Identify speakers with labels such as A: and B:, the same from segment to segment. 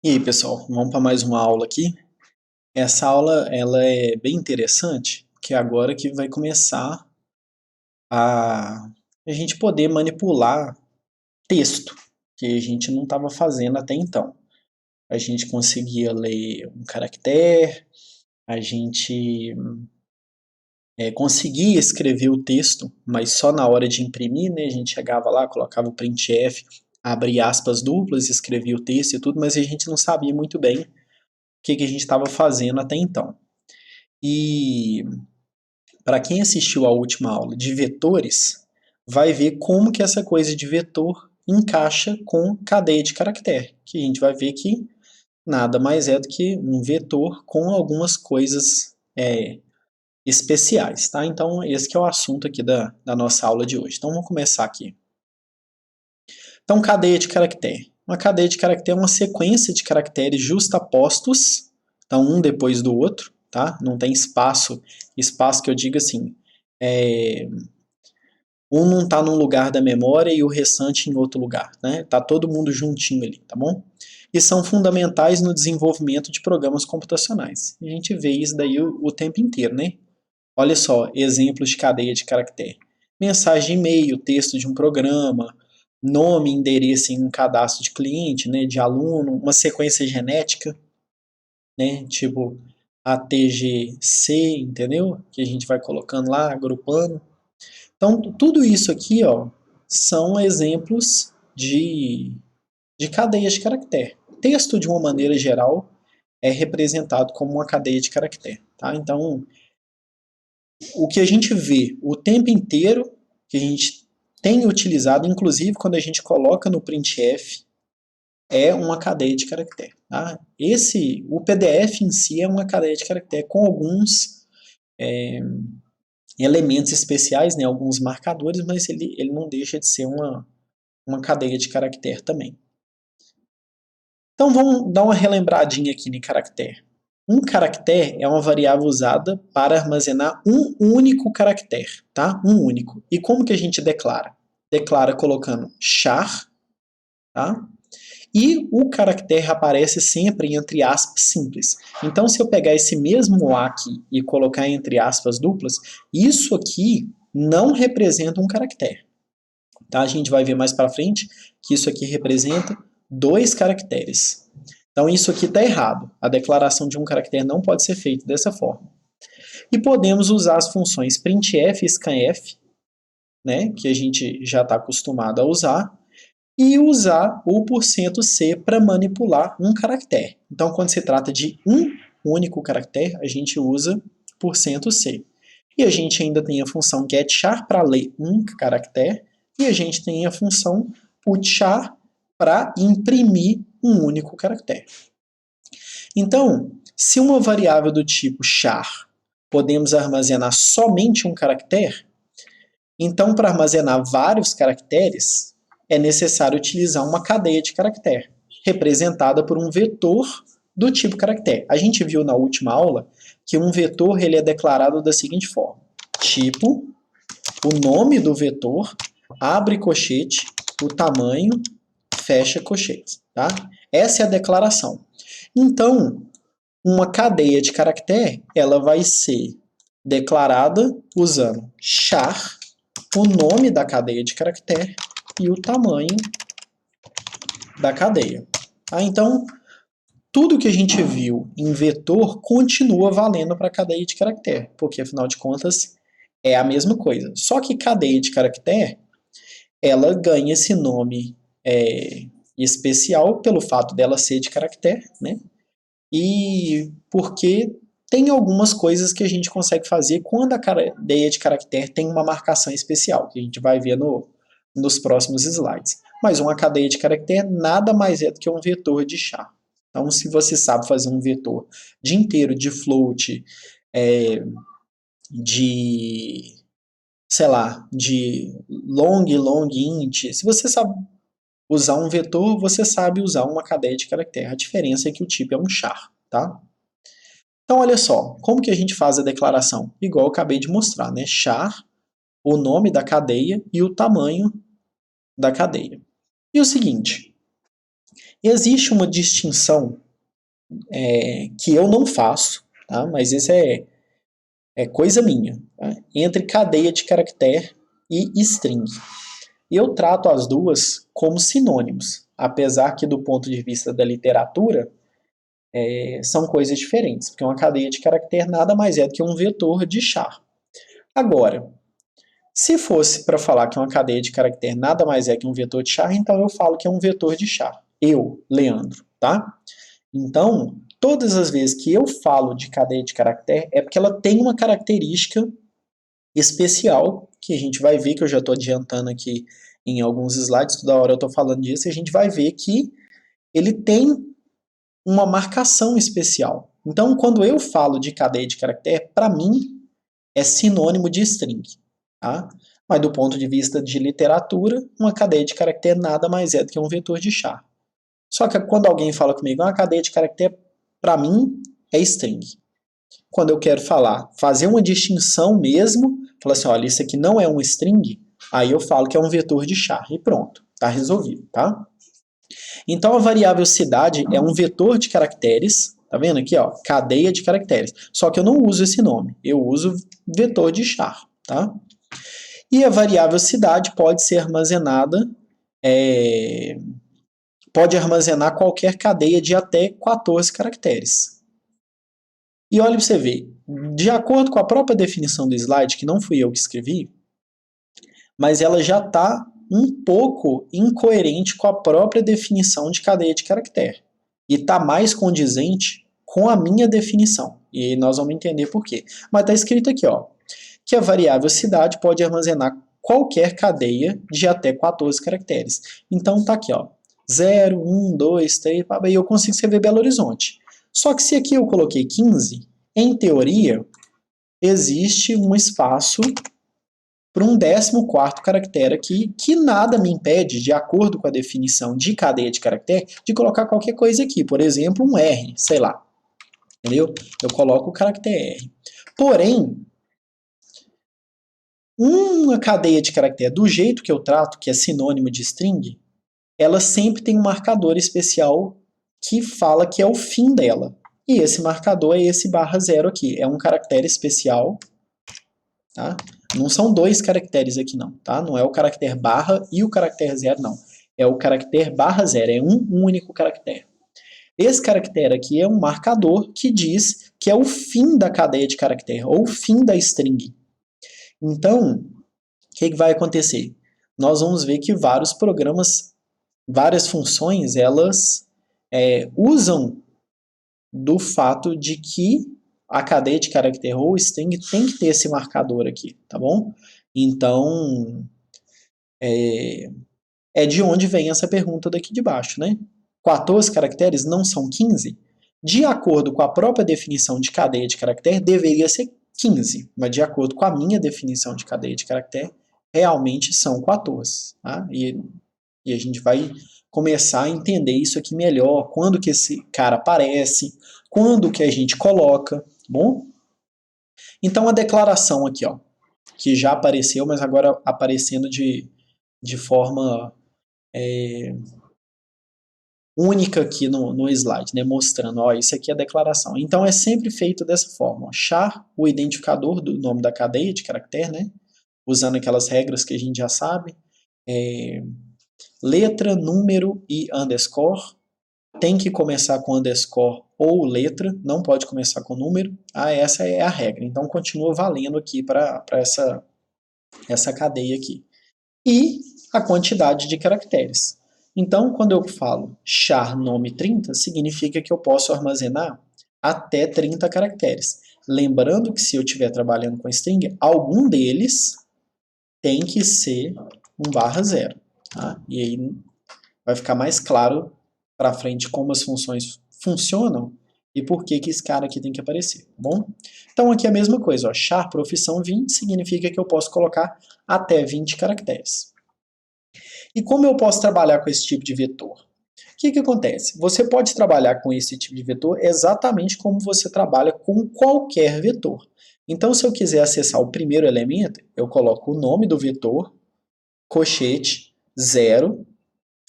A: E aí, pessoal, vamos para mais uma aula aqui. Essa aula ela é bem interessante, porque é agora que vai começar a gente poder manipular texto, que a gente não estava fazendo até então. A gente conseguia ler um caractere, a gente conseguia escrever o texto, mas só na hora de imprimir, né? A gente chegava lá, colocava o printf, abria aspas duplas, escrevia o texto e tudo, mas a gente não sabia muito bem o que a gente estava fazendo até então. E para quem assistiu a última aula de vetores, vai ver como que essa coisa de vetor encaixa com cadeia de caractere, que a gente vai ver que nada mais é do que um vetor com algumas coisas especiais, tá? Então esse que é o assunto aqui da nossa aula de hoje. Então vamos começar aqui. Então cadeia de caractere. Uma cadeia de caractere é uma sequência de caracteres justapostos, então um depois do outro, tá? Não tem espaço que eu digo assim, um não está num lugar da memória e o restante em outro lugar, né? Tá todo mundo juntinho ali, tá bom? E são fundamentais no desenvolvimento de programas computacionais. A gente vê isso daí o tempo inteiro, né? Olha só, exemplos de cadeia de caractere. Mensagem de e-mail, texto de um programa, nome, endereço em um cadastro de cliente, né, de aluno, uma sequência genética, né, tipo ATGC, entendeu? Que a gente vai colocando lá, agrupando. Então, tudo isso aqui, ó, são exemplos de cadeias de caractere. Texto, de uma maneira geral, é representado como uma cadeia de caractere, tá? Então, o que a gente vê o tempo inteiro, que a gente tem utilizado, inclusive quando a gente coloca no printf, é uma cadeia de caractere. Tá? O PDF em si é uma cadeia de caractere com alguns elementos especiais, né, alguns marcadores, mas ele não deixa de ser uma cadeia de caractere também. Então vamos dar uma relembradinha aqui no caractere. Um caractere é uma variável usada para armazenar um único caractere, tá? Um único. E como que a gente declara? Declara colocando char, tá? E o caractere aparece sempre entre aspas simples. Então, se eu pegar esse mesmo A aqui e colocar entre aspas duplas, isso aqui não representa um caractere. Tá? A gente vai ver mais para frente que isso aqui representa dois caracteres. Então, isso aqui está errado. A declaração de um caractere não pode ser feita dessa forma. E podemos usar as funções printf e scanf, né, que a gente já está acostumado a usar, e usar o %C para manipular um caractere. Então, quando se trata de um único caractere, a gente usa %C. E a gente ainda tem a função getChar para ler um caractere, e a gente tem a função putChar para imprimir um único caractere. Então, se uma variável do tipo char podemos armazenar somente um caractere, então para armazenar vários caracteres é necessário utilizar uma cadeia de caractere, representada por um vetor do tipo caractere. A gente viu na última aula que um vetor ele é declarado da seguinte forma: tipo, o nome do vetor, abre colchete, o tamanho, fecha colchete. Tá? Essa é a declaração. Então, uma cadeia de caractere ela vai ser declarada usando char, o nome da cadeia de caractere e o tamanho da cadeia. Tá? Então, tudo que a gente viu em vetor continua valendo para a cadeia de caractere, porque afinal de contas é a mesma coisa. Só que cadeia de caractere ela ganha esse nome especial pelo fato dela ser de caractere, né? E porque tem algumas coisas que a gente consegue fazer quando a cadeia de caractere tem uma marcação especial, que a gente vai ver nos próximos slides. Mas uma cadeia de caractere nada mais é do que um vetor de char. Então, se você sabe fazer um vetor de inteiro, de float, de, sei lá, de long int, se você sabe usar um vetor, você sabe usar uma cadeia de caractere. A diferença é que o tipo é um char, tá? Então, olha só, como que a gente faz a declaração? Igual eu acabei de mostrar, né? Char, o nome da cadeia e o tamanho da cadeia. E o seguinte, Existe uma distinção que eu não faço, tá? Mas isso é coisa minha, tá? Entre cadeia de caractere e string. Eu trato as duas como sinônimos, apesar que do ponto de vista da literatura são coisas diferentes, porque uma cadeia de caractere nada mais é do que um vetor de char. Agora, se fosse para falar que uma cadeia de caractere nada mais é que um vetor de char, então eu falo que é um vetor de char. Eu, Leandro, tá? Então, todas as vezes que eu falo de cadeia de caractere, é porque ela tem uma característica especial, que a gente vai ver, que eu já estou adiantando aqui em alguns slides, toda hora eu estou falando disso, e a gente vai ver que ele tem uma marcação especial. Então, quando eu falo de cadeia de caractere, para mim é sinônimo de string. Tá? Mas do ponto de vista de literatura, uma cadeia de caractere nada mais é do que um vetor de char. Só que quando alguém fala comigo, uma cadeia de caractere, para mim, é string. Quando eu quero fazer uma distinção mesmo, falar assim, olha, isso aqui não é um string, aí eu falo que é um vetor de char e pronto, tá resolvido, tá? Então a variável cidade é um vetor de caracteres, tá vendo aqui, ó, cadeia de caracteres. Só que eu não uso esse nome, eu uso vetor de char, tá? E a variável cidade pode ser armazenada, pode armazenar qualquer cadeia de até 14 caracteres. E olha para você ver, de acordo com a própria definição do slide, que não fui eu que escrevi, mas ela já está um pouco incoerente com a própria definição de cadeia de caractere. E está mais condizente com a minha definição. E nós vamos entender por quê. Mas está escrito aqui, ó, que a variável cidade pode armazenar qualquer cadeia de até 14 caracteres. Então está aqui, ó, 0, 1, 2, 3, e eu consigo escrever Belo Horizonte. Só que se aqui eu coloquei 15, em teoria, existe um espaço para um 14º caractere aqui, que nada me impede, de acordo com a definição de cadeia de caractere, de colocar qualquer coisa aqui. Por exemplo, um R, sei lá. Entendeu? Eu coloco o caractere R. Porém, uma cadeia de caractere, do jeito que eu trato, que é sinônimo de string, ela sempre tem um marcador especial que fala que é o fim dela. E esse marcador é esse /0 aqui. É um caractere especial, tá? Não são dois caracteres aqui não, tá? Não é o caractere barra e o caractere 0, não. É o caractere /0, é um único caractere. Esse caractere aqui é um marcador que diz que é o fim da cadeia de caractere, ou o fim da string. Então, o que vai acontecer? Nós vamos ver que vários programas, várias funções, elas usam do fato de que a cadeia de caractere ou string tem que ter esse marcador aqui, tá bom? Então, é de onde vem essa pergunta daqui de baixo, né? 14 caracteres não são 15? De acordo com a própria definição de cadeia de caractere, deveria ser 15, mas de acordo com a minha definição de cadeia de caractere, realmente são 14. Tá? E a gente vai começar a entender isso aqui melhor, quando que esse cara aparece, quando que a gente coloca, tá bom? Então a declaração aqui, ó, que já apareceu, mas agora aparecendo de forma única aqui no slide, né, mostrando, ó, isso aqui é a declaração. Então é sempre feito dessa forma, ó, char, o identificador do nome da cadeia de caractere, né, usando aquelas regras que a gente já sabe, letra, número e underscore, tem que começar com underscore ou letra, não pode começar com número, essa é a regra, então continua valendo aqui para essa cadeia aqui. E a quantidade de caracteres. Então, quando eu falo char nome 30, significa que eu posso armazenar até 30 caracteres. Lembrando que se eu estiver trabalhando com string, algum deles tem que ser um /0. Tá? E aí vai ficar mais claro para frente como as funções funcionam e por que esse cara aqui tem que aparecer, tá bom? Então aqui é a mesma coisa, ó, char profissão 20 significa que eu posso colocar até 20 caracteres. E como eu posso trabalhar com esse tipo de vetor? O que acontece? Você pode trabalhar com esse tipo de vetor exatamente como você trabalha com qualquer vetor. Então, se eu quiser acessar o primeiro elemento, eu coloco o nome do vetor, colchete, 0,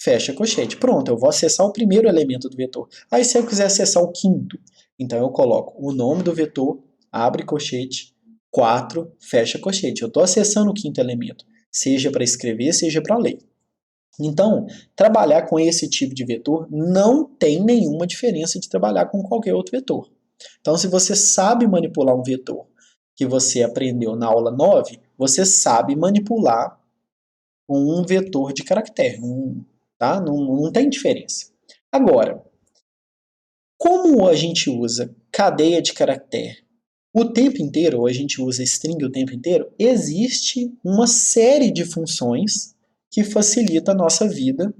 A: fecha colchete. Pronto, eu vou acessar o primeiro elemento do vetor. Aí se eu quiser acessar o quinto, então eu coloco o nome do vetor, abre colchete, 4, fecha colchete. Eu estou acessando o quinto elemento, seja para escrever, seja para ler. Então, trabalhar com esse tipo de vetor não tem nenhuma diferença de trabalhar com qualquer outro vetor. Então, se você sabe manipular um vetor que você aprendeu na aula 9, você sabe manipular um vetor de caractere, tá? Não tem diferença. Agora, como a gente usa cadeia de caractere o tempo inteiro, ou a gente usa string o tempo inteiro, existe uma série de funções que facilita a nossa vida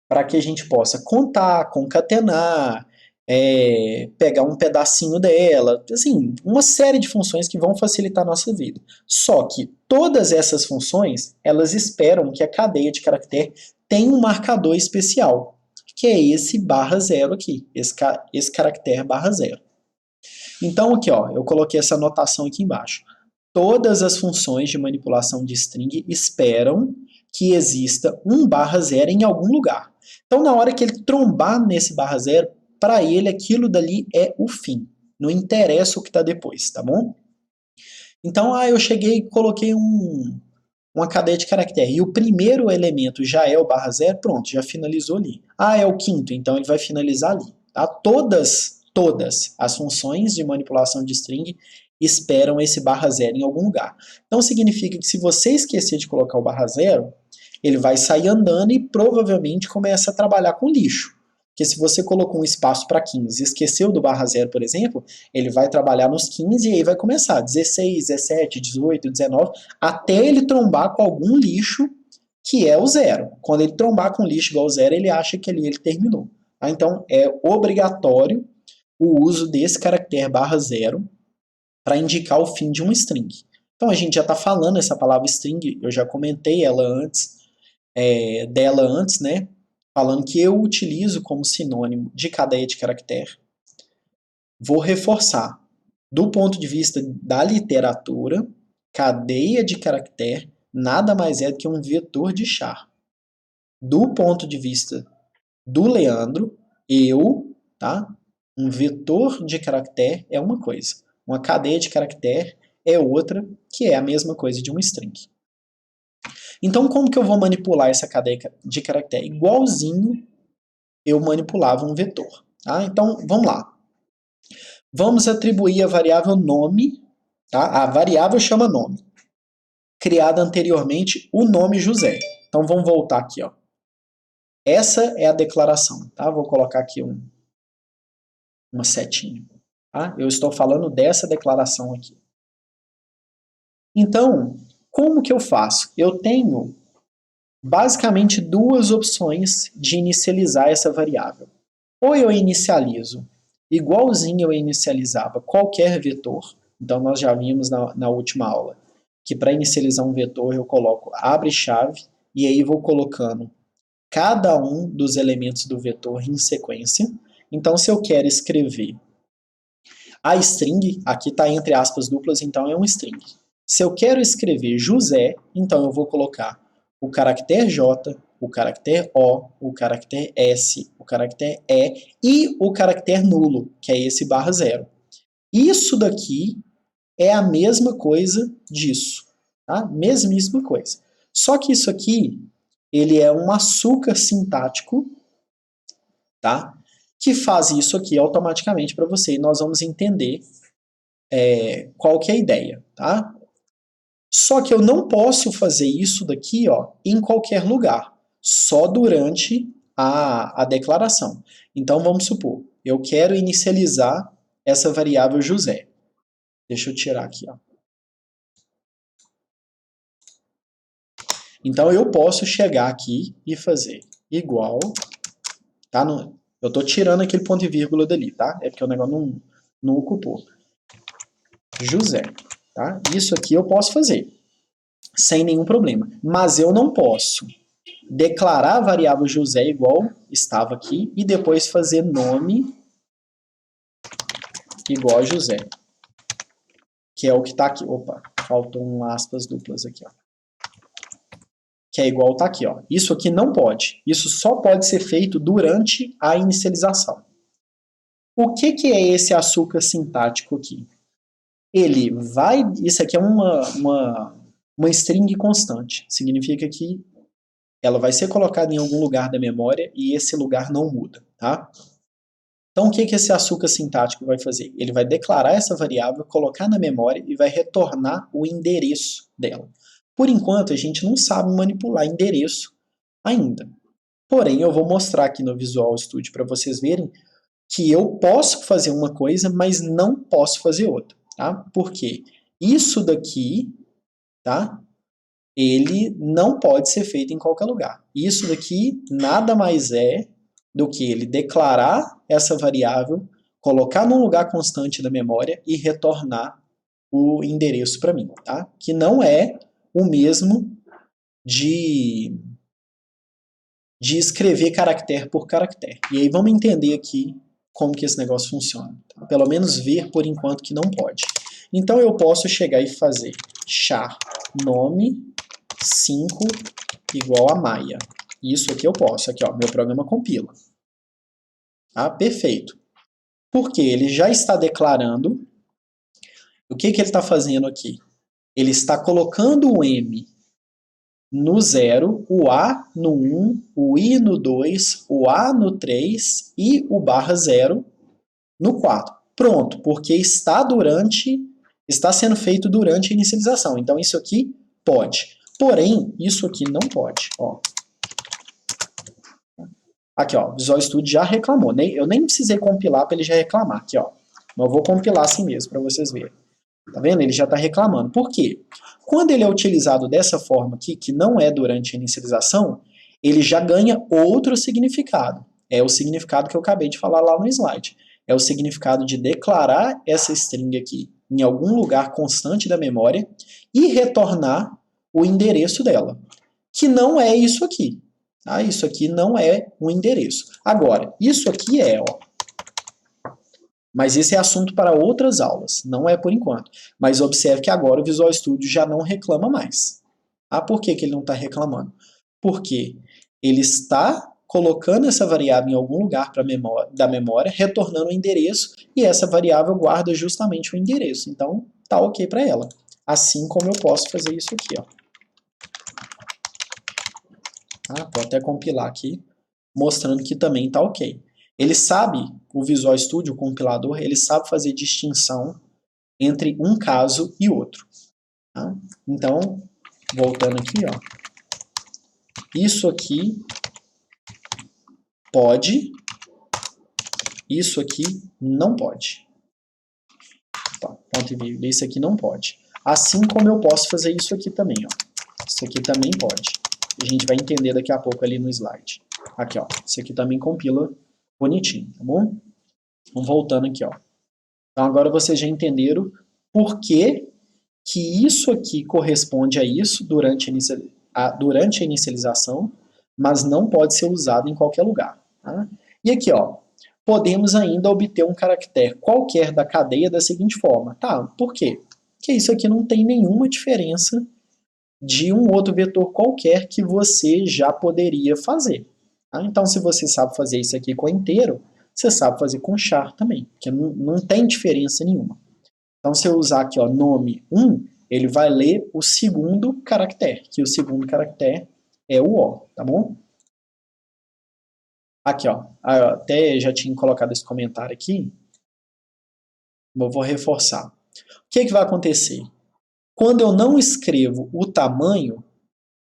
A: para que a gente possa contar, concatenar, pegar um pedacinho dela, assim, uma série de funções que vão facilitar a nossa vida. Só que todas essas funções, elas esperam que a cadeia de caractere tenha um marcador especial, que é esse /0 aqui, esse caractere /0. Então aqui, ó, eu coloquei essa anotação aqui embaixo. Todas as funções de manipulação de string esperam que exista um /0 em algum lugar. Então, na hora que ele trombar nesse /0, para ele aquilo dali é o fim. Não interessa o que está depois, tá bom? Então, eu cheguei e coloquei uma cadeia de caractere. E o primeiro elemento já é o /0, pronto, já finalizou ali. É o quinto, então ele vai finalizar ali. Tá? Todas as funções de manipulação de string esperam esse /0 em algum lugar. Então significa que se você esquecer de colocar o /0, ele vai sair andando e provavelmente começa a trabalhar com lixo. Porque se você colocou um espaço para 15 e esqueceu do /0, por exemplo, ele vai trabalhar nos 15 e aí vai começar 16, 17, 18, 19, até ele trombar com algum lixo que é o 0. Quando ele trombar com lixo igual ao 0, ele acha que ali ele terminou. Então é obrigatório o uso desse caractere /0 para indicar o fim de um string. Então a gente já está falando essa palavra string, eu já comentei dela antes, né? Falando que eu utilizo como sinônimo de cadeia de caractere. Vou reforçar. Do ponto de vista da literatura, cadeia de caractere nada mais é do que um vetor de char. Do ponto de vista do Leandro, tá? Um vetor de caractere é uma coisa. Uma cadeia de caractere é outra, que é a mesma coisa de um string. Então, como que eu vou manipular essa cadeia de caractere? Igualzinho eu manipulava um vetor. Tá? Então, vamos lá. Vamos atribuir a variável nome, tá? A variável chama nome, criada anteriormente o nome José. Então, vamos voltar aqui. Ó. Essa é a declaração. Tá? Vou colocar aqui uma setinha. Tá? Eu estou falando dessa declaração aqui. Então, como que eu faço? Eu tenho basicamente duas opções de inicializar essa variável. Ou eu inicializo igualzinho eu inicializava qualquer vetor. Então, nós já vimos na última aula que para inicializar um vetor eu coloco abre-chave e aí vou colocando cada um dos elementos do vetor em sequência. Então, se eu quero escrever a string, aqui está entre aspas duplas, então é um string. Se eu quero escrever José, então eu vou colocar o caractere J, o caractere O, o caractere S, o caractere E e o caractere nulo, que é esse /0. Isso daqui é a mesma coisa disso, tá? Mesmíssima coisa. Só que isso aqui, ele é um açúcar sintático, tá? Que faz isso aqui automaticamente para você e nós vamos entender qual que é a ideia, tá? Só que eu não posso fazer isso daqui, ó, em qualquer lugar, só durante a declaração. Então vamos supor, eu quero inicializar essa variável José. Deixa eu tirar aqui, ó. Então eu posso chegar aqui e fazer igual, tá? Eu estou tirando aquele ponto e vírgula dali, tá? É porque o negócio não ocupou. José, tá? Isso aqui eu posso fazer sem nenhum problema, mas eu não posso declarar a variável José igual estava aqui e depois fazer nome igual a José, que é o que está aqui. Opa, faltou um aspas duplas aqui, ó. que é igual tá aqui, ó. Isso aqui não pode. Isso só pode ser feito durante a inicialização. O que é esse açúcar sintático aqui? Ele vai... Isso aqui é uma string constante. Significa que ela vai ser colocada em algum lugar da memória e esse lugar não muda, tá? Então, o que esse açúcar sintático vai fazer? Ele vai declarar essa variável, colocar na memória e vai retornar o endereço dela. Por enquanto, a gente não sabe manipular endereço ainda. Porém, eu vou mostrar aqui no Visual Studio para vocês verem que eu posso fazer uma coisa, mas não posso fazer outra, tá? Por quê? Isso daqui, tá? Ele não pode ser feito em qualquer lugar. Isso daqui nada mais é do que ele declarar essa variável, colocar num lugar constante da memória e retornar o endereço para mim, tá? Que não é o mesmo de escrever caractere por caractere. E aí vamos entender aqui como que esse negócio funciona. Tá? Pelo menos ver por enquanto que não pode. Então eu posso chegar e fazer char nome 5 igual a Maia. Isso aqui eu posso. Aqui, ó, meu programa compila. Tá? Perfeito. Porque ele já está declarando. O que ele está fazendo aqui? Ele está colocando o M no 0, o A no 1, o I no 2, o A no 3 e o barra 0 no 4. Pronto, porque está sendo feito durante a inicialização. Então isso aqui pode. Porém, isso aqui não pode. Ó. Aqui, ó, Visual Studio já reclamou. Eu nem precisei compilar para ele já reclamar. Aqui, ó. Mas eu vou compilar assim mesmo, para vocês verem. Tá vendo? Ele já está reclamando. Por quê? Quando ele é utilizado dessa forma aqui, que não é durante a inicialização, ele já ganha outro significado. É o significado que eu acabei de falar lá no slide. É o significado de declarar essa string aqui em algum lugar constante da memória e retornar o endereço dela, que não é isso aqui. Tá? Isso aqui não é um endereço. Agora, isso aqui é, ó. Mas esse é assunto para outras aulas, não é por enquanto. Mas observe que agora o Visual Studio já não reclama mais. Ah, por que ele não está reclamando? Porque ele está colocando essa variável em algum lugar da memória, retornando o endereço, e essa variável guarda justamente o endereço. Então, tá ok para ela. Assim como eu posso fazer isso aqui, ó. Vou até compilar aqui, mostrando que também está ok. Ele sabe, o Visual Studio, o compilador, ele sabe fazer distinção entre um caso e outro. Tá? Então, voltando aqui, ó, isso aqui pode, isso aqui não pode. Tá, ponto e vírgula, isso aqui não pode. Assim como eu posso fazer isso aqui também, ó. Isso aqui também pode. A gente vai entender daqui a pouco ali no slide. Aqui, ó, isso aqui também compila bonitinho, tá bom? Vamos voltando aqui, ó. Então agora vocês já entenderam por que isso aqui corresponde a isso durante a inicialização, mas não pode ser usado em qualquer lugar. Tá? E aqui, ó, podemos ainda obter um caractere qualquer da cadeia da seguinte forma. Tá, por quê? Porque isso aqui não tem nenhuma diferença de um outro vetor qualquer que você já poderia fazer. Tá? Então, se você sabe fazer isso aqui com inteiro, você sabe fazer com char também, porque não tem diferença nenhuma. Então, se eu usar aqui, ó, nome 1, ele vai ler o segundo caractere, que o segundo caractere é o O, tá bom? Aqui, ó, até já tinha colocado esse comentário aqui, eu vou reforçar. O que vai acontecer? Quando eu não escrevo o tamanho,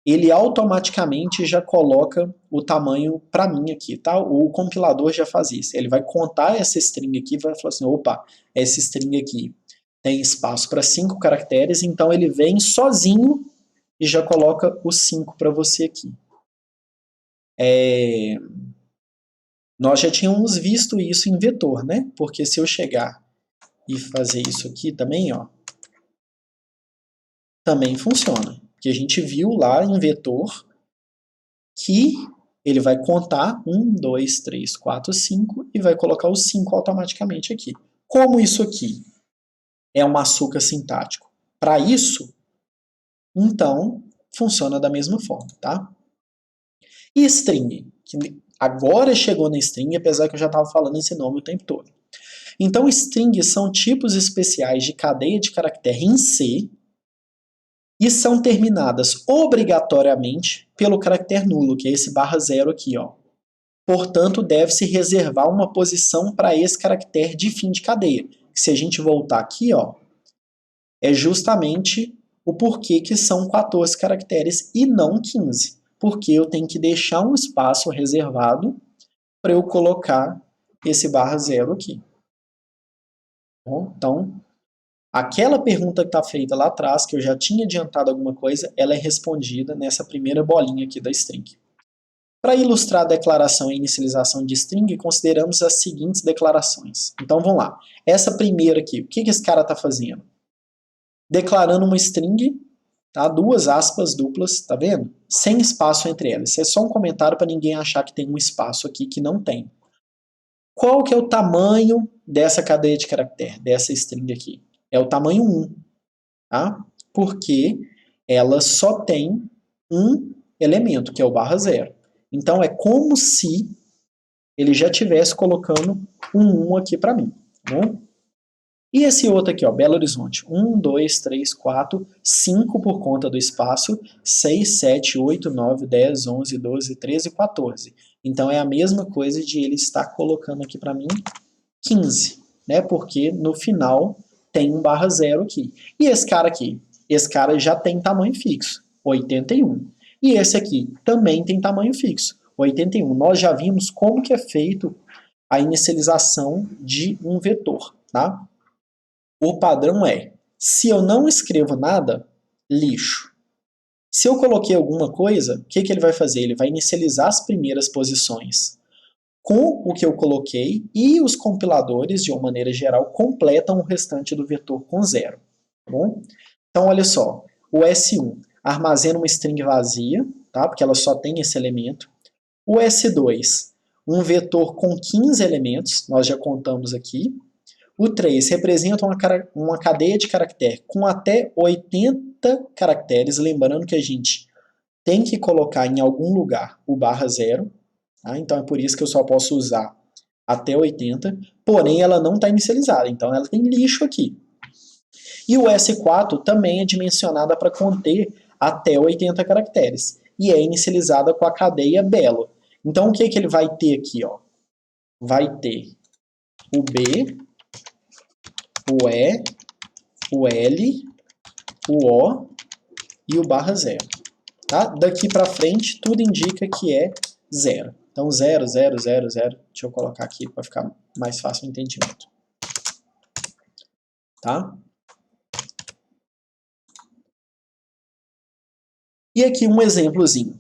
A: ele automaticamente já coloca o tamanho para mim aqui, tá? O compilador já faz isso. Ele vai contar essa string aqui e vai falar assim, opa, essa string aqui tem espaço para 5 caracteres, então ele vem sozinho e já coloca os 5 para você aqui. Nós já tínhamos visto isso em vetor, né? Porque se eu chegar e fazer isso aqui também, ó, também funciona. Porque a gente viu lá em vetor que ele vai contar 1, 2, 3, 4, 5 e vai colocar os 5 automaticamente aqui. Como isso aqui é um açúcar sintático? Para isso, então, funciona da mesma forma, tá? E string, que agora chegou na string, apesar que eu já estava falando esse nome o tempo todo. Então, strings são tipos especiais de cadeia de caractere em C e são terminadas obrigatoriamente pelo caractere nulo, que é esse /0 aqui, ó. Portanto, deve-se reservar uma posição para esse caractere de fim de cadeia. Se a gente voltar aqui, ó, é justamente o porquê que são 14 caracteres e não 15. Porque eu tenho que deixar um espaço reservado para eu colocar esse /0 aqui. Bom, então, aquela pergunta que está feita lá atrás, que eu já tinha adiantado alguma coisa, ela é respondida nessa primeira bolinha aqui da string. Para ilustrar a declaração e inicialização de string, consideramos as seguintes declarações. Então vamos lá. Essa primeira aqui, o que esse cara está fazendo? Declarando uma string, tá? 2 aspas duplas, tá vendo? Sem espaço entre elas. Isso é só um comentário para ninguém achar que tem um espaço aqui que não tem. Qual que é o tamanho dessa cadeia de caractere, dessa string aqui? É o tamanho 1, tá? Porque ela só tem um elemento, que é o /0. Então é como se ele já estivesse colocando um 1 aqui para mim, tá bom? E esse outro aqui, ó, Belo Horizonte, 1, 2, 3, 4, 5 por conta do espaço, 6, 7, 8, 9, 10, 11, 12, 13, 14. Então é a mesma coisa de ele estar colocando aqui para mim 15, né? Porque no final tem um /0 aqui. E esse cara aqui? Esse cara já tem tamanho fixo, 81. E esse aqui também tem tamanho fixo, 81. Nós já vimos como que é feito a inicialização de um vetor, tá? O padrão é, se eu não escrevo nada, lixo. Se eu coloquei alguma coisa, o que ele vai fazer? Ele vai inicializar as primeiras posições com o que eu coloquei e os compiladores, de uma maneira geral, completam o restante do vetor com 0. Tá bom? Então, olha só, o S1 armazena uma string vazia, tá? Porque ela só tem esse elemento. O S2, um vetor com 15 elementos, nós já contamos aqui. O 3 representa uma cadeia de caractere com até 80 caracteres, lembrando que a gente tem que colocar em algum lugar o /0, tá? Então é por isso que eu só posso usar até 80, porém ela não está inicializada, então ela tem lixo aqui. E o S4 também é dimensionada para conter até 80 caracteres, e é inicializada com a cadeia belo. Então o que ele vai ter aqui? Ó? Vai ter o B, o E, o L, o O e o /0. Tá? Daqui para frente, tudo indica que é 0. Então, 0, 0, 0, 0. Deixa eu colocar aqui para ficar mais fácil o entendimento. Tá? E aqui um exemplozinho.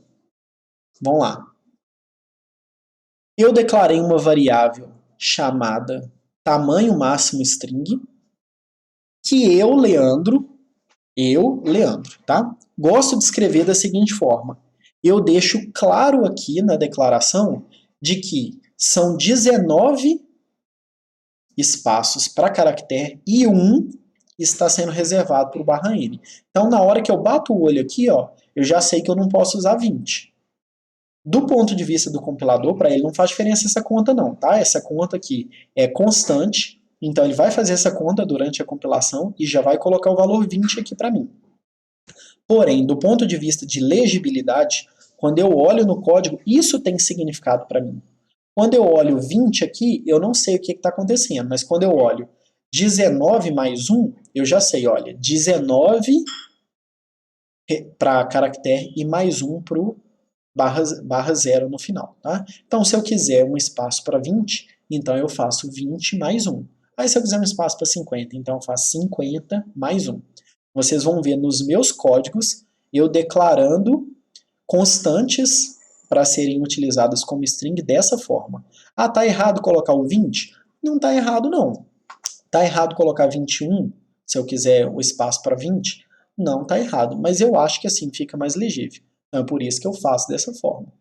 A: Vamos lá. Eu declarei uma variável chamada tamanho máximo string, que eu, Leandro, tá? Gosto de escrever da seguinte forma. Eu deixo claro aqui na declaração de que são 19 espaços para caractere e 1 está sendo reservado para o /n. Então, na hora que eu bato o olho aqui, ó, eu já sei que eu não posso usar 20. Do ponto de vista do compilador, para ele não faz diferença essa conta não, tá? Essa conta aqui é constante, então ele vai fazer essa conta durante a compilação e já vai colocar o valor 20 aqui para mim. Porém, do ponto de vista de legibilidade, quando eu olho no código, isso tem significado para mim. Quando eu olho 20 aqui, eu não sei o que está acontecendo, mas quando eu olho 19 mais 1, eu já sei, olha, 19 para caractere e mais 1 para o /0 no final. Tá? Então, se eu quiser um espaço para 20, então eu faço 20 mais 1. Aí, se eu quiser um espaço para 50, então eu faço 50 mais 1. Vocês vão ver nos meus códigos eu declarando constantes para serem utilizadas como string dessa forma. Ah, tá errado colocar o 20? Não tá errado, não. Tá errado colocar 21, se eu quiser o espaço para 20? Não tá errado, mas eu acho que assim fica mais legível. Então é por isso que eu faço dessa forma.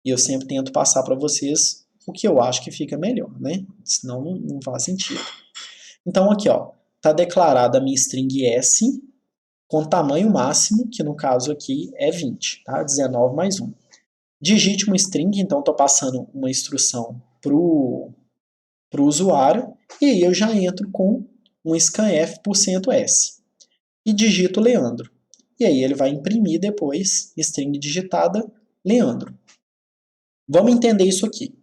A: E eu sempre tento passar para vocês o que eu acho que fica melhor, né? Senão não faz sentido. Então aqui, ó, tá declarada a minha string S, com tamanho máximo, que no caso aqui é 20, tá? 19 mais 1. Digite uma string, então estou passando uma instrução para o usuário, e aí eu já entro com um scanf%s. E digito Leandro. E aí ele vai imprimir depois, string digitada, Leandro. Vamos entender isso aqui.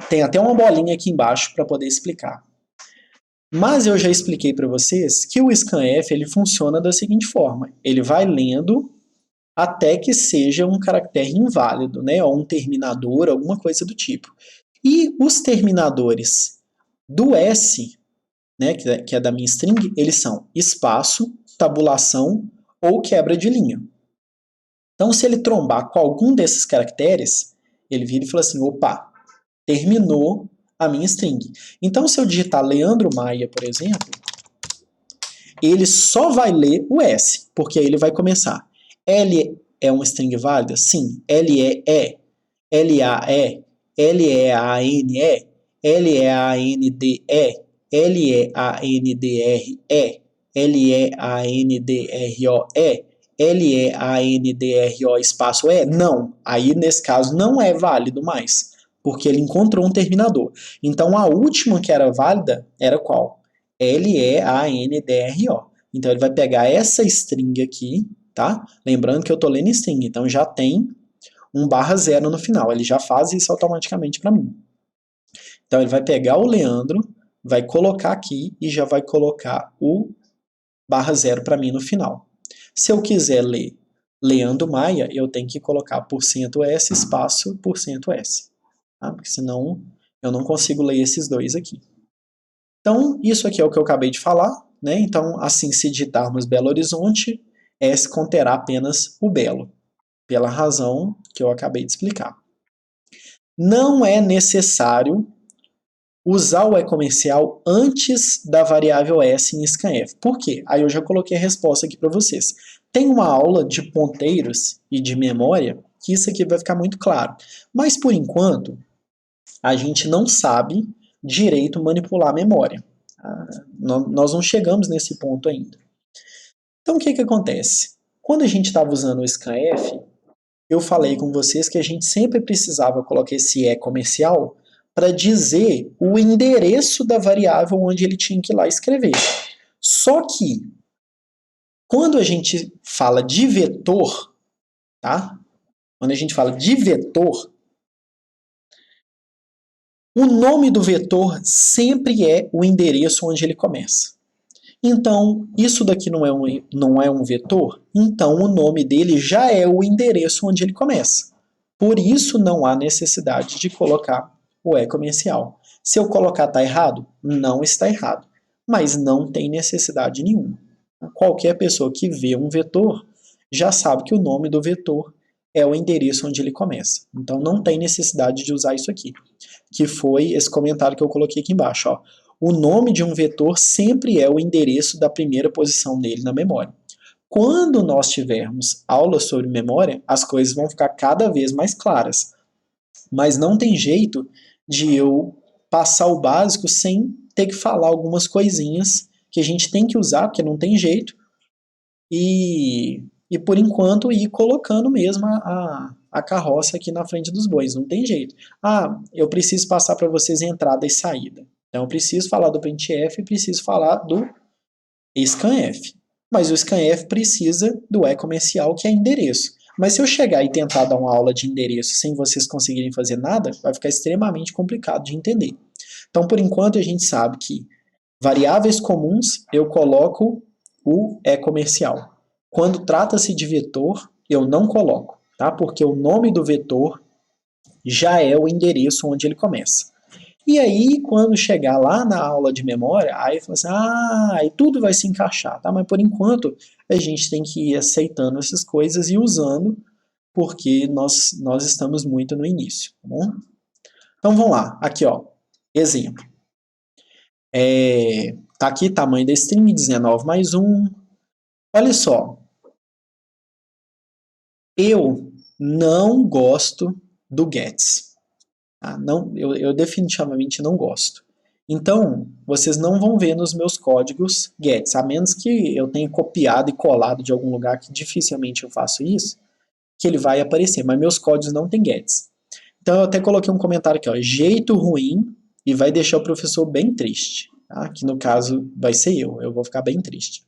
A: Tem até uma bolinha aqui embaixo para poder explicar. Mas eu já expliquei para vocês que o scanf ele funciona da seguinte forma. Ele vai lendo até que seja um caractere inválido, né? Ou um terminador, alguma coisa do tipo. E os terminadores do S, né, que é da minha string, eles são espaço, tabulação ou quebra de linha. Então, se ele trombar com algum desses caracteres, ele vira e fala assim, opa, terminou a minha string. Então, se eu digitar Leandro Maia, por exemplo, ele só vai ler o S, porque aí ele vai começar. L é uma string válida? Sim. L-E-E, L-A-E, L-E-A-N-E, L-E-A-N-D-E, L-E-A-N-D-R-E, L-E-A-N-D-R-O-E, L-E-A-N-D-R-O espaço E? Não. Aí, nesse caso, não é válido mais, porque ele encontrou um terminador. Então, a última que era válida era qual? L-E-A-N-D-R-O. Então, ele vai pegar essa string aqui, tá? Lembrando que eu estou lendo string, então já tem um /0 no final. Ele já faz isso automaticamente para mim. Então, ele vai pegar o Leandro, vai colocar aqui e já vai colocar o /0 para mim no final. Se eu quiser ler Leandro Maia, eu tenho que colocar %s espaço %s. Tá? Porque senão eu não consigo ler esses dois aqui. Então, isso aqui é o que eu acabei de falar. Né? Então, assim, se digitarmos Belo Horizonte, S conterá apenas o Belo, pela razão que eu acabei de explicar. Não é necessário usar o e-comercial antes da variável S em scanf. Por quê? Aí eu já coloquei a resposta aqui para vocês. Tem uma aula de ponteiros e de memória que isso aqui vai ficar muito claro. Mas, por enquanto, a gente não sabe direito manipular a memória. Nós não chegamos nesse ponto ainda. Então, o que acontece? Quando a gente estava usando o scanf, eu falei com vocês que a gente sempre precisava colocar esse E comercial para dizer o endereço da variável onde ele tinha que ir lá escrever. Só que, quando a gente fala de vetor, tá? Quando a gente fala de vetor, o nome do vetor sempre é o endereço onde ele começa. Então, isso daqui não é um vetor? Então, o nome dele já é o endereço onde ele começa. Por isso, não há necessidade de colocar o e-comercial. Se eu colocar está errado? Não está errado. Mas não tem necessidade nenhuma. Qualquer pessoa que vê um vetor já sabe que o nome do vetor é o endereço onde ele começa. Então, não tem necessidade de usar isso aqui. Que foi esse comentário que eu coloquei aqui embaixo. Ó. O nome de um vetor sempre é o endereço da primeira posição dele na memória. Quando nós tivermos aulas sobre memória, as coisas vão ficar cada vez mais claras. Mas não tem jeito de eu passar o básico sem ter que falar algumas coisinhas que a gente tem que usar, porque não tem jeito, e por enquanto ir colocando mesmo a carroça aqui na frente dos bois, não tem jeito. Ah, eu preciso passar para vocês entrada e saída. Então eu preciso falar do printf e preciso falar do scanf. Mas o scanf precisa do e-comercial, que é endereço. Mas se eu chegar e tentar dar uma aula de endereço sem vocês conseguirem fazer nada, vai ficar extremamente complicado de entender. Então, por enquanto, a gente sabe que variáveis comuns eu coloco o e-comercial. Quando trata-se de vetor, eu não coloco, tá? Porque o nome do vetor já é o endereço onde ele começa. E aí, quando chegar lá na aula de memória, aí fala assim, aí tudo vai se encaixar, tá? Mas por enquanto, a gente tem que ir aceitando essas coisas e usando, porque nós estamos muito no início, tá bom? Então vamos lá, aqui ó, exemplo. Tá aqui, tamanho da string, 19 mais 1. Olha só, eu não gosto do gets. Tá? Não, eu definitivamente não gosto. Então, vocês não vão ver nos meus códigos gets, a menos que eu tenha copiado e colado de algum lugar, que dificilmente eu faço isso, que ele vai aparecer, mas meus códigos não tem gets. Então eu até coloquei um comentário aqui, ó, jeito ruim, e vai deixar o professor bem triste, tá? Que no caso vai ser eu vou ficar bem triste.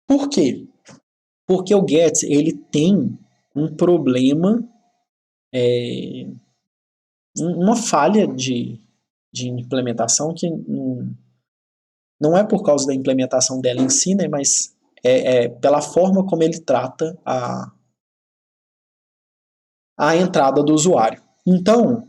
A: Por quê? Porque o gets, ele tem um problema, uma falha de implementação que não é por causa da implementação dela em si, né, mas é pela forma como ele trata a entrada do usuário. Então,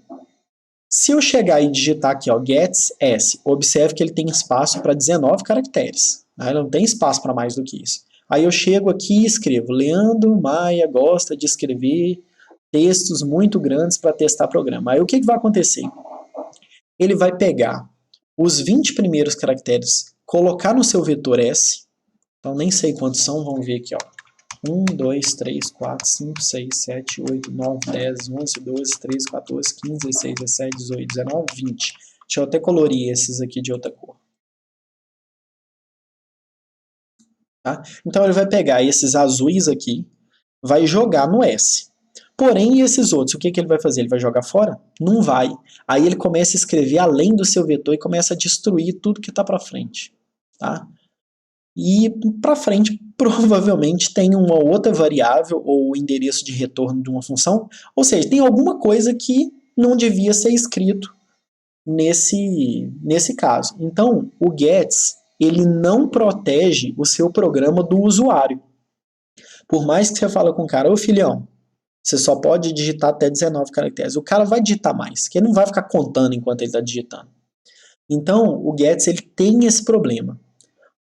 A: se eu chegar e digitar aqui, ó, gets s, observe que ele tem espaço para 19 caracteres. Né? Ele não tem espaço para mais do que isso. Aí eu chego aqui e escrevo, Leandro Maia gosta de escrever textos muito grandes para testar programa. Aí o que vai acontecer? Ele vai pegar os 20 primeiros caracteres, colocar no seu vetor S, então nem sei quantos são, vamos ver aqui, ó. 1, 2, 3, 4, 5, 6, 7, 8, 9, 10, 11, 12, 13, 14, 15, 16, 17, 18, 19, 20. Deixa eu até colorir esses aqui de outra cor. Tá? Então ele vai pegar esses azuis aqui, vai jogar no S. Porém, esses outros, o que ele vai fazer? Ele vai jogar fora? Não vai. Aí ele começa a escrever além do seu vetor e começa a destruir tudo que está para frente. Tá? E para frente, provavelmente tem uma outra variável ou endereço de retorno de uma função, ou seja, tem alguma coisa que não devia ser escrito nesse caso. Então, o gets, ele não protege o seu programa do usuário. Por mais que você fale com o cara, ô filhão, você só pode digitar até 19 caracteres. O cara vai digitar mais, porque ele não vai ficar contando enquanto ele está digitando. Então, o gets, ele tem esse problema.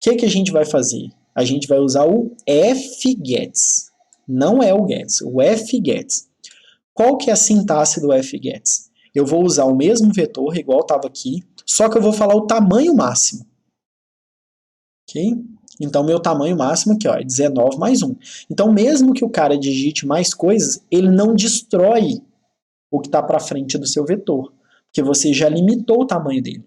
A: O que a gente vai fazer? A gente vai usar o fgets. Não é o gets, o fgets. Qual que é a sintaxe do fgets? Eu vou usar o mesmo vetor, igual estava aqui, só que eu vou falar o tamanho máximo. Ok? Então, meu tamanho máximo aqui ó, é 19 mais 1. Então, mesmo que o cara digite mais coisas, ele não destrói o que está para frente do seu vetor, porque você já limitou o tamanho dele.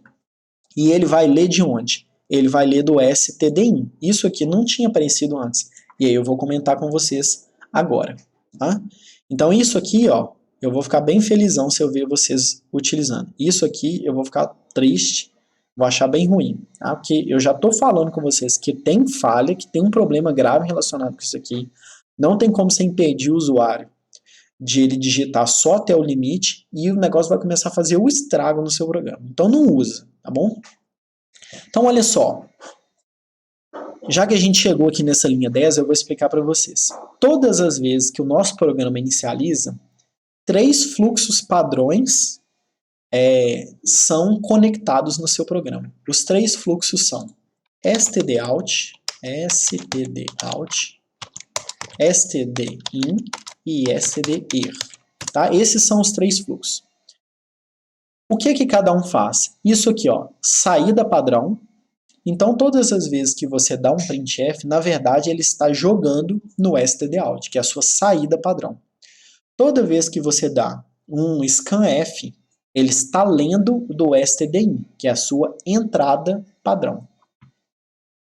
A: E ele vai ler de onde? Ele vai ler do stdin. Isso aqui não tinha aparecido antes. E aí eu vou comentar com vocês agora. Tá? Então isso aqui, ó, eu vou ficar bem felizão se eu ver vocês utilizando. Isso aqui eu vou ficar triste, vou achar bem ruim. Tá? Porque eu já estou falando com vocês que tem falha, que tem um problema grave relacionado com isso aqui. Não tem como você impedir o usuário de ele digitar só até o limite e o negócio vai começar a fazer o estrago no seu programa. Então não usa, tá bom? Então olha só, já que a gente chegou aqui nessa linha 10, eu vou explicar para vocês. Todas as vezes que o nosso programa inicializa, 3 fluxos padrões são conectados no seu programa. Os 3 fluxos são stdout, stdin e stdir. Tá? Esses são os 3 fluxos. O que cada um faz? Isso aqui, ó, saída padrão. Então, todas as vezes que você dá um printf, na verdade ele está jogando no stdout, que é a sua saída padrão. Toda vez que você dá um scanf, ele está lendo do stdin, que é a sua entrada padrão.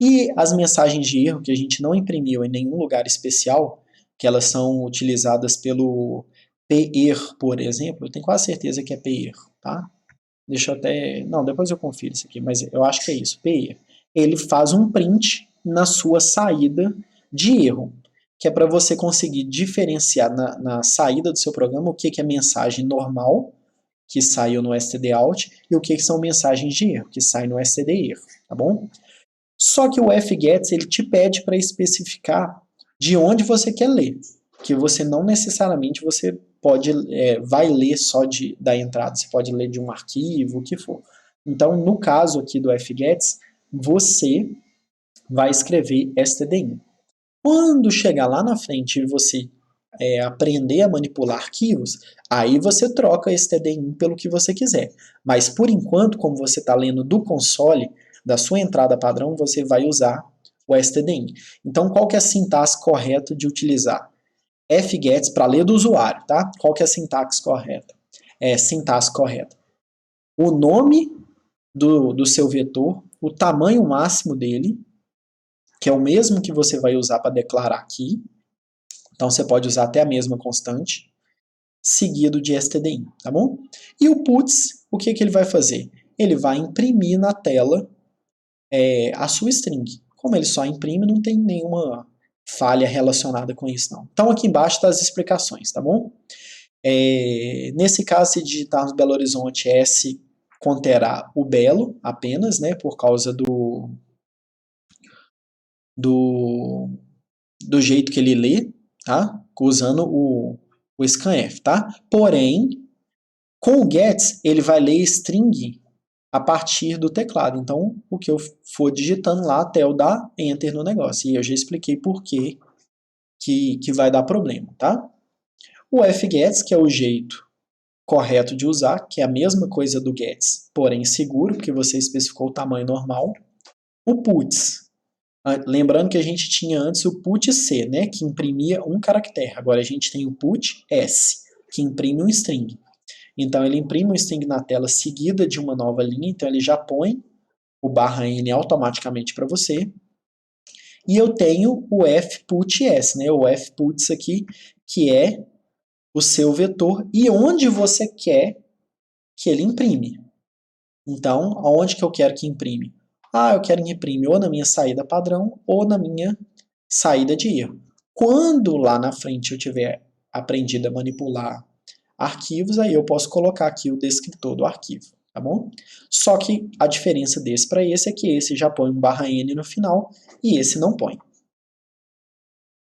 A: E as mensagens de erro que a gente não imprimiu em nenhum lugar especial, que elas são utilizadas pelo per, por exemplo, eu tenho quase certeza que é per, tá? Deixa eu até... Não, depois eu confiro isso aqui, mas eu acho que é isso, per. Ele faz um print na sua saída de erro, que é para você conseguir diferenciar na saída do seu programa o que é mensagem normal, que saiu no stdout, e o que são mensagens de erro, que saem no stdir, tá bom? Só que o fgets ele te pede para especificar de onde você quer ler, que você não necessariamente você vai ler só da entrada, você pode ler de um arquivo, o que for. Então, no caso aqui do fgets, você vai escrever stdin. Quando chegar lá na frente e você aprender a manipular arquivos, aí você troca stdin pelo que você quiser. Mas, por enquanto, como você está lendo do console, da sua entrada padrão, você vai usar o stdin. Então, qual que é a sintaxe correta de utilizar? fgets para ler do usuário, tá? Qual que é a sintaxe correta? Sintaxe correta. O nome do seu vetor, o tamanho máximo dele, que é o mesmo que você vai usar para declarar aqui. Então você pode usar até a mesma constante, seguido de stdin, tá bom? E o puts, o que ele vai fazer? Ele vai imprimir na tela a sua string. Como ele só imprime, não tem nenhuma falha relacionada com isso, não. Então aqui embaixo está as explicações, tá bom? Nesse caso, se digitarmos Belo Horizonte, S conterá o Belo apenas, né, por causa do jeito que ele lê, tá? Usando o scanf, tá? Porém, com o gets, ele vai ler string a partir do teclado. Então, o que eu for digitando lá até eu dar enter no negócio. E eu já expliquei por que vai dar problema, tá? O fgets, que é o jeito correto de usar, que é a mesma coisa do gets, porém seguro, porque você especificou o tamanho normal. O puts, lembrando que a gente tinha antes o put-c, né, que imprimia um caractere. Agora a gente tem o put-s, que imprime um string. Então ele imprime um string na tela seguida de uma nova linha, então ele já põe o /n automaticamente para você. E eu tenho o fput-s, né, o fputs aqui, que é o seu vetor e onde você quer que ele imprime. Então, aonde que eu quero que imprime? Eu quero que imprime ou na minha saída padrão ou na minha saída de erro. Quando lá na frente eu tiver aprendido a manipular arquivos, aí eu posso colocar aqui o descritor do arquivo, tá bom? Só que a diferença desse para esse é que esse já põe um /n no final e esse não põe.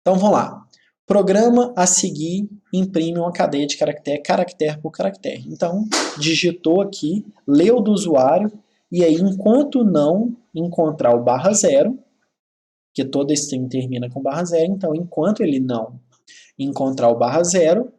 A: Então vamos lá. Programa a seguir imprime uma cadeia de caractere, caractere por caractere. Então, digitou aqui, leu do usuário, e aí enquanto não encontrar o /0, que toda string termina com /0, então enquanto ele não encontrar o /0,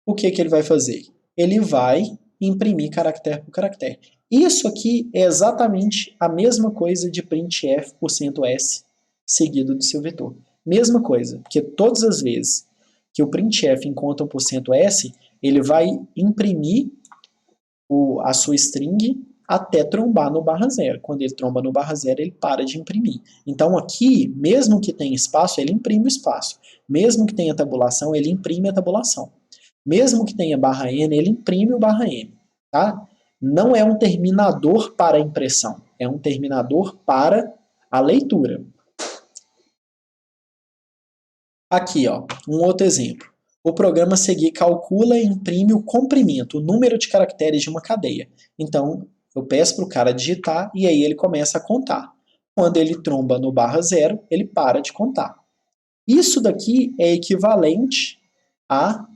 A: o que ele vai fazer? Ele vai imprimir caractere por caractere. Isso aqui é exatamente a mesma coisa de printf %s seguido do seu vetor. Mesma coisa, porque todas as vezes que o printf encontra um %s, ele vai imprimir a sua string até trombar no /0. Quando ele tromba no /0, ele para de imprimir. Então aqui, mesmo que tenha espaço, ele imprime o espaço. Mesmo que tenha tabulação, ele imprime a tabulação. Mesmo que tenha /n, ele imprime o /n. Tá? Não é um terminador para a impressão, é um terminador para a leitura. Aqui, ó, um outro exemplo. O programa a seguir calcula e imprime o comprimento, o número de caracteres de uma cadeia. Então, eu peço para o cara digitar e aí ele começa a contar. Quando ele tromba no /0, ele para de contar. Isso daqui é equivalente a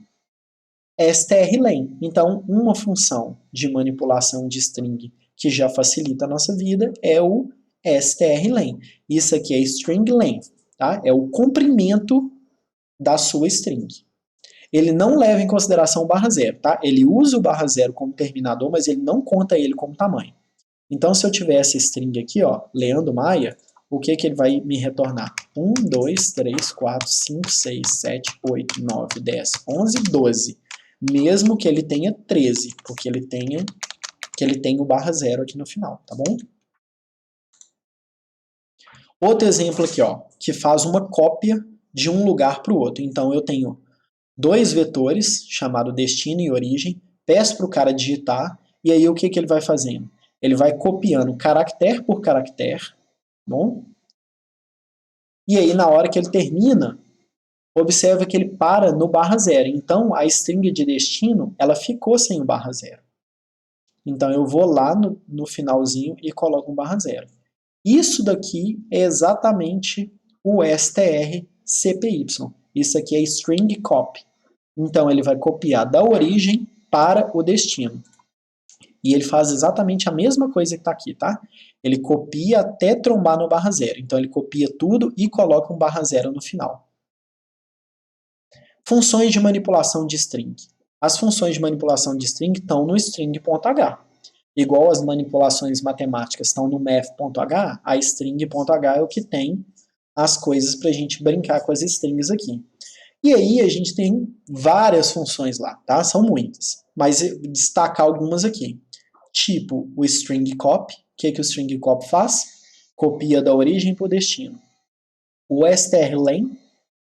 A: strlen. Então, uma função de manipulação de string que já facilita a nossa vida é o strlen. Isso aqui é string length, tá? É o comprimento da sua string. Ele não leva em consideração o /0, tá? Ele usa o /0 como terminador, mas ele não conta ele como tamanho. Então, se eu tiver essa string aqui, ó, Leandro Maia, o que ele vai me retornar? 1, 2, 3, 4, 5, 6, 7, 8, 9, 10, 11, 12. Mesmo que ele tenha 13, porque ele tem o /0 aqui no final, tá bom? Outro exemplo aqui, ó, que faz uma cópia de um lugar para o outro. Então, eu tenho dois vetores, chamado destino e origem, peço para o cara digitar, e aí o que ele vai fazendo? Ele vai copiando caractere por caractere, bom? E aí na hora que ele termina, observa que ele para no /0. Então a string de destino, ela ficou sem o /0. Então eu vou lá no finalzinho e coloco um /0. Isso daqui é exatamente o strcpy. Isso aqui é string copy. Então ele vai copiar da origem para o destino. E ele faz exatamente a mesma coisa que está aqui, tá? Ele copia até trombar no /0. Então ele copia tudo e coloca um /0 no final. Funções de manipulação de string. As funções de manipulação de string estão no string.h. Igual as manipulações matemáticas estão no math.h, a string.h é o que tem as coisas para a gente brincar com as strings aqui. E aí a gente tem várias funções lá, tá? São muitas, mas eu vou destacar algumas aqui. tipo o string copy. O que o string copy faz? Copia da origem para o destino. O strlen,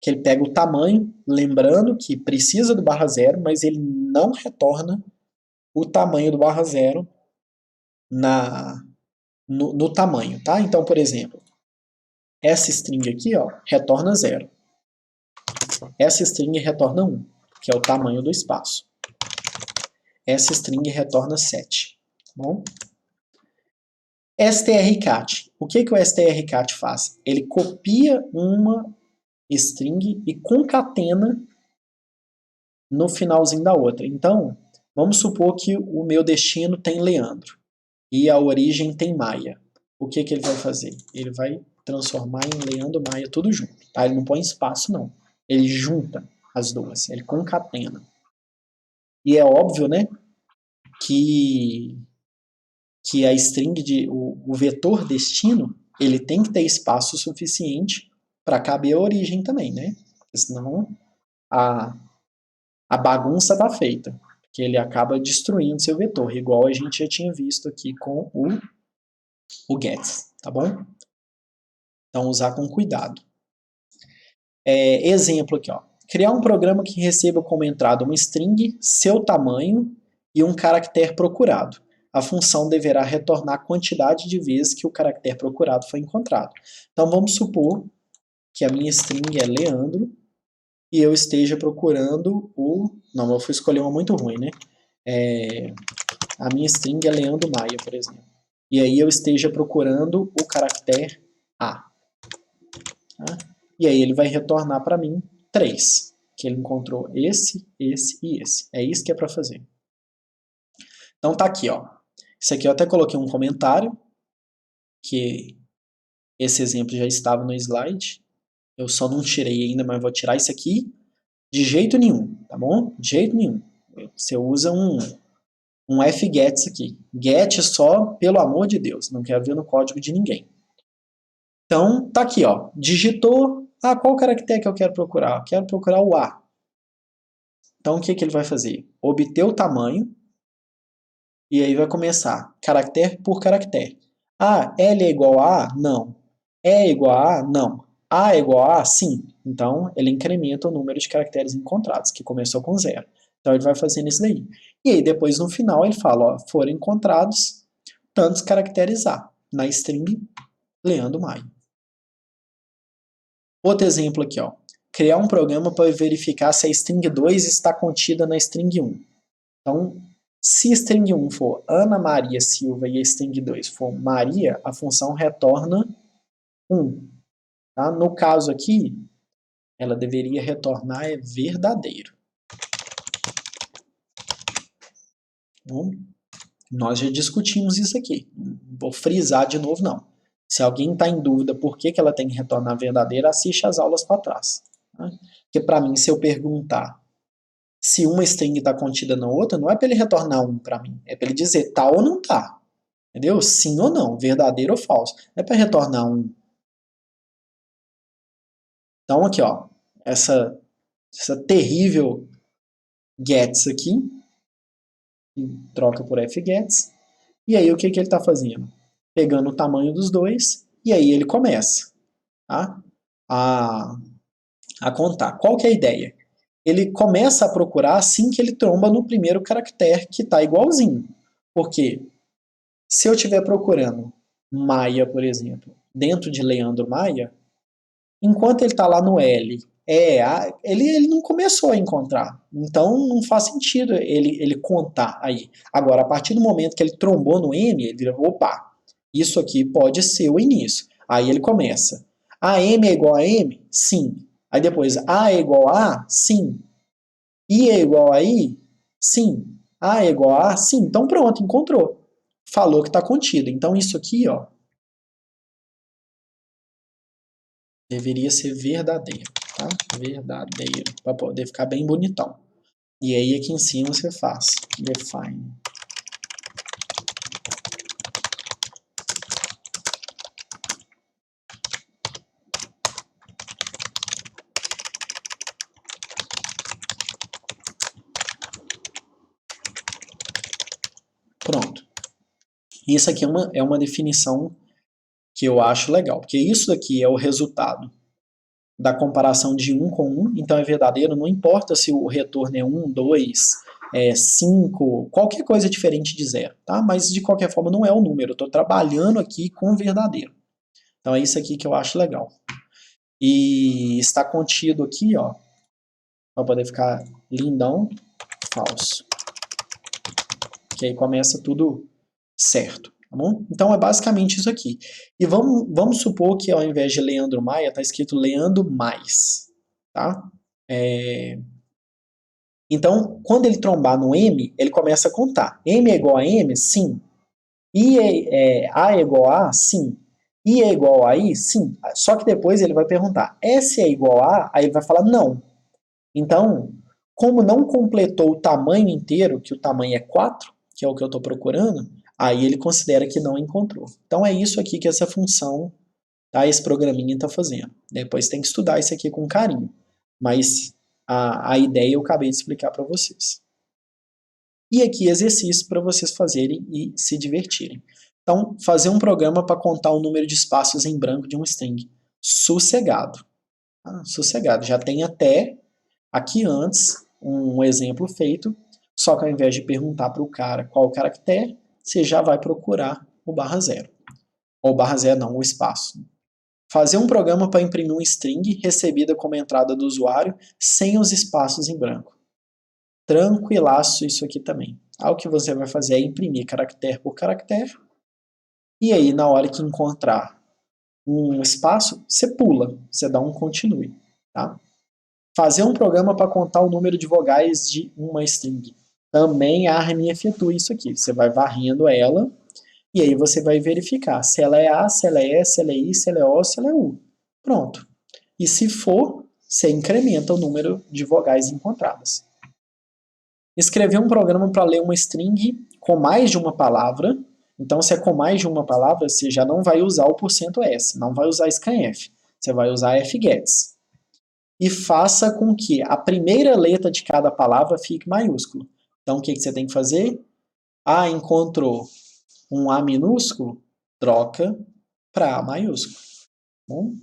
A: que ele pega o tamanho, lembrando que precisa do barra zero, mas ele não retorna o tamanho do barra zero no tamanho, tá? Então, por exemplo, essa string aqui, ó, retorna 0. Essa string retorna 1, que é o tamanho do espaço. Essa string retorna 7, tá bom? strcat. O que o strcat faz? Ele copia uma string e concatena no finalzinho da outra. Então, vamos supor que o meu destino tem Leandro e a origem tem Maia. O que ele vai fazer? Ele vai transformar em Leandro Maia tudo junto. Tá? Ele não põe espaço, não. Ele junta as duas, ele concatena. E é óbvio, né, que a string, o vetor destino, ele tem que ter espaço suficiente para caber a origem também, né? Porque senão a bagunça tá feita, porque ele acaba destruindo seu vetor, igual a gente já tinha visto aqui com o gets, tá bom? Então usar com cuidado. Exemplo aqui, ó. Criar um programa que receba como entrada uma string, seu tamanho e um caractere procurado. A função deverá retornar a quantidade de vezes que o caractere procurado foi encontrado. Então vamos supor que a minha string é Leandro e eu esteja procurando o... Não, eu fui escolher uma muito ruim, né? A minha string é Leandro Maia, por exemplo. E aí eu esteja procurando o caractere A. Tá? E aí ele vai retornar para mim 3, que ele encontrou esse, esse e esse. É isso que é para fazer. Então tá aqui, ó. Isso aqui eu até coloquei um comentário, que esse exemplo já estava no slide. Eu só não tirei ainda, mas vou tirar isso aqui de jeito nenhum, tá bom? De jeito nenhum. Você usa um fgets aqui. Get só, pelo amor de Deus, não quero ver no código de ninguém. Então, tá aqui, ó. Digitou, qual caractere que eu quero procurar? Eu quero procurar o A. Então, o que ele vai fazer? Obter o tamanho, e aí vai começar caractere por caractere. L é igual a A? Não. E é igual a A? Não. A é igual a A? Sim. Então, ele incrementa o número de caracteres encontrados, que começou com 0. Então, ele vai fazendo isso daí. E aí, depois, no final, ele fala, ó, foram encontrados tantos caracteres A, na string Leandro Maia. Outro exemplo aqui, ó. Criar um programa para verificar se a string 2 está contida na string 1. Então, se a string 1 for Ana Maria Silva e a string 2 for Maria, a função retorna 1. Tá? No caso aqui, ela deveria retornar verdadeiro. Bom, nós já discutimos isso aqui. Não vou frisar de novo, não. Se alguém está em dúvida por que ela tem que retornar verdadeiro, assiste as aulas para trás. Tá? Porque para mim, se eu perguntar se uma string está contida na outra, não é para ele retornar 1 para mim. É para ele dizer tá ou não tá. Entendeu? Sim ou não, verdadeiro ou falso. Não é para retornar 1. Então aqui, ó, essa terrível gets aqui, troca por fgets, e aí o que ele está fazendo? Pegando o tamanho dos dois, e aí ele começa, tá? a contar. Qual que é a ideia? Ele começa a procurar assim que ele tromba no primeiro caractere que está igualzinho. Porque se eu estiver procurando Maia, por exemplo, dentro de Leandro Maia, enquanto ele está lá no L, ele não começou a encontrar. Então não faz sentido ele contar aí. Agora, a partir do momento que ele trombou no M, ele vira, opa, isso aqui pode ser o início. Aí ele começa. M é igual a M? Sim. Aí depois, A é igual a? Sim. I é igual a I? Sim. A é igual a? Sim. Então pronto, encontrou. Falou que está contido. Então isso aqui, ó, deveria ser verdadeiro, tá? Verdadeiro, para poder ficar bem bonitão. E aí aqui em cima você faz define. Pronto. Isso aqui é uma definição que eu acho legal, porque isso daqui é o resultado da comparação de 1 com 1, então é verdadeiro, não importa se o retorno é 1, 2, 5, qualquer coisa diferente de 0, tá? Mas de qualquer forma não é o número, eu estou trabalhando aqui com verdadeiro. Então é isso aqui que eu acho legal. E está contido aqui, ó, para poder ficar lindão, falso. Que aí começa tudo certo. Tá bom? Então é basicamente isso aqui. E vamos supor que ao invés de Leandro Maia, está escrito Leandro Mais. Tá? Então, quando ele trombar no M, ele começa a contar. M é igual a M? Sim. A é igual a? Sim. I é igual a I? Sim. Só que depois ele vai perguntar, S é igual a? Aí ele vai falar não. Então, como não completou o tamanho inteiro, que o tamanho é 4, que é o que eu estou procurando, aí ele considera que não encontrou. Então é isso aqui que essa função, tá, esse programinha está fazendo. Depois tem que estudar isso aqui com carinho. Mas a ideia eu acabei de explicar para vocês. E aqui exercício para vocês fazerem e se divertirem. Então, fazer um programa para contar o número de espaços em branco de um string. Sossegado. Sossegado. Já tem até aqui antes um exemplo feito, só que ao invés de perguntar para o cara qual o caractere, você já vai procurar o /0. Ou /0 não, o espaço. Fazer um programa para imprimir um string recebida como entrada do usuário sem os espaços em branco. Tranquilaço isso aqui também. O que você vai fazer é imprimir caractere por caractere, e aí na hora que encontrar um espaço, você pula, você dá um continue. Tá? Fazer um programa para contar o número de vogais de uma string. Também a ARM efetua isso aqui. Você vai varrendo ela e aí você vai verificar se ela é A, se ela é E, se ela é I, se ela é O, se ela é U. Pronto. E se for, você incrementa o número de vogais encontradas. Escrever um programa para ler uma string com mais de uma palavra. Então, se é com mais de uma palavra, você já não vai usar o %s, não vai usar scanf. Você vai usar fgets. E faça com que a primeira letra de cada palavra fique maiúsculo. Então, o que você tem que fazer? Encontrou um A minúsculo? Troca para A maiúsculo. Bom?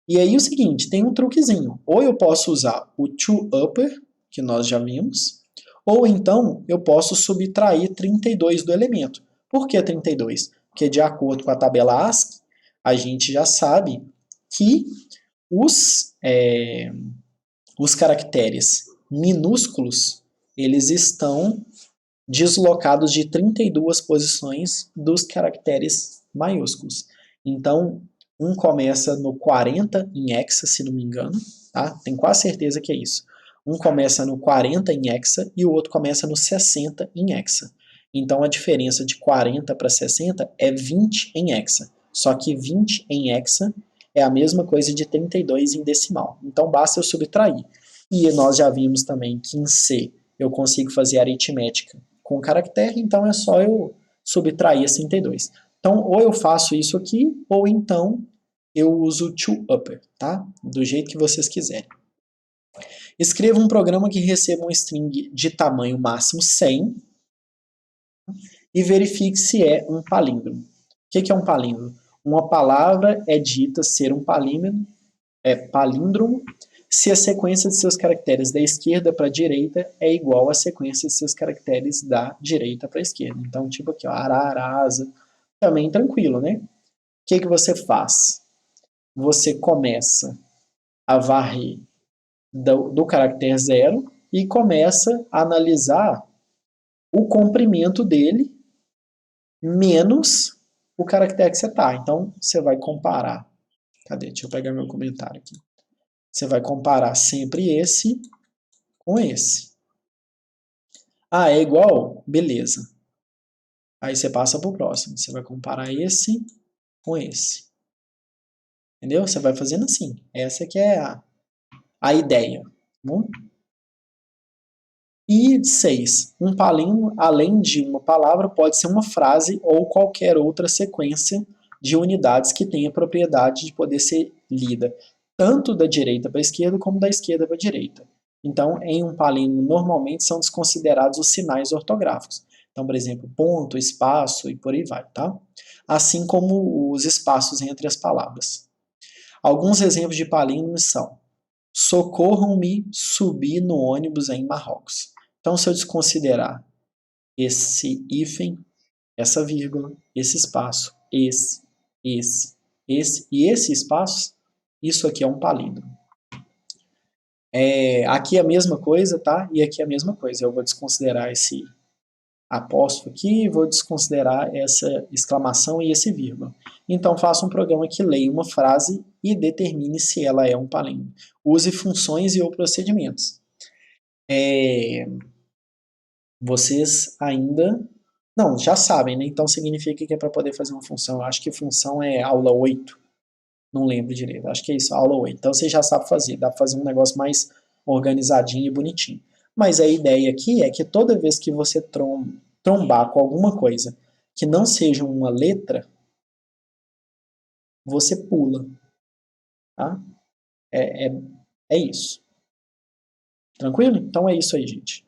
A: E aí o seguinte, tem um truquezinho. Ou eu posso usar o toUpper, que nós já vimos, ou então eu posso subtrair 32 do elemento. Por que 32? Porque de acordo com a tabela ASCII, a gente já sabe que os caracteres minúsculos, eles estão deslocados de 32 posições dos caracteres maiúsculos. Então, um começa no 40 em hexa, se não me engano, tá? Tenho quase certeza que é isso. Um começa no 40 em hexa e o outro começa no 60 em hexa. Então, a diferença de 40 para 60 é 20 em hexa. Só que 20 em hexa é a mesma coisa de 32 em decimal. Então, basta eu subtrair. E nós já vimos também que em C eu consigo fazer aritmética com caractere, então é só eu subtrair esse 32. Então, ou eu faço isso aqui, ou então eu uso o toUpper, tá? Do jeito que vocês quiserem. Escreva um programa que receba um string de tamanho máximo 100 e verifique se é um palíndromo. O que é um palíndromo? Uma palavra é dita ser um palíndromo se a sequência de seus caracteres da esquerda para a direita é igual à sequência de seus caracteres da direita para a esquerda. Então, tipo aqui, ó, ararasa, também tranquilo, né? O que você faz? Você começa a varrer do caractere 0 e começa a analisar o comprimento dele menos o caractere que você está. Então, você vai comparar. Cadê? Deixa eu pegar meu comentário aqui. Você vai comparar sempre esse com esse. É igual? Beleza. Aí você passa para o próximo. Você vai comparar esse com esse. Entendeu? Você vai fazendo assim. Essa que é a ideia. Bom? E 6. Um palíndromo, além de uma palavra, pode ser uma frase ou qualquer outra sequência de unidades que tenha a propriedade de poder ser lida tanto da direita para a esquerda como da esquerda para a direita. Então, em um palíndromo, normalmente são desconsiderados os sinais ortográficos. Então, por exemplo, ponto, espaço e por aí vai, tá? Assim como os espaços entre as palavras. Alguns exemplos de palíndromos são: socorram-me subir no ônibus em Marrocos. Então, se eu desconsiderar esse hífen, essa vírgula, esse espaço, esse e esse espaço, isso aqui é um palíndromo. Aqui é a mesma coisa, tá? E aqui é a mesma coisa. Eu vou desconsiderar esse apóstrofo aqui, vou desconsiderar essa exclamação e esse vírgula. Então, faça um programa que leia uma frase e determine se ela é um palíndromo. Use funções e ou procedimentos. Vocês ainda... Não, já sabem, né? Então significa que é para poder fazer uma função. Eu acho que função é aula 8. Não lembro direito. Acho que é isso, aula 8. Então você já sabe fazer. Dá para fazer um negócio mais organizadinho e bonitinho. Mas a ideia aqui é que toda vez que você trombar com alguma coisa que não seja uma letra, você pula. Tá? É isso. Tranquilo? Então é isso aí, gente.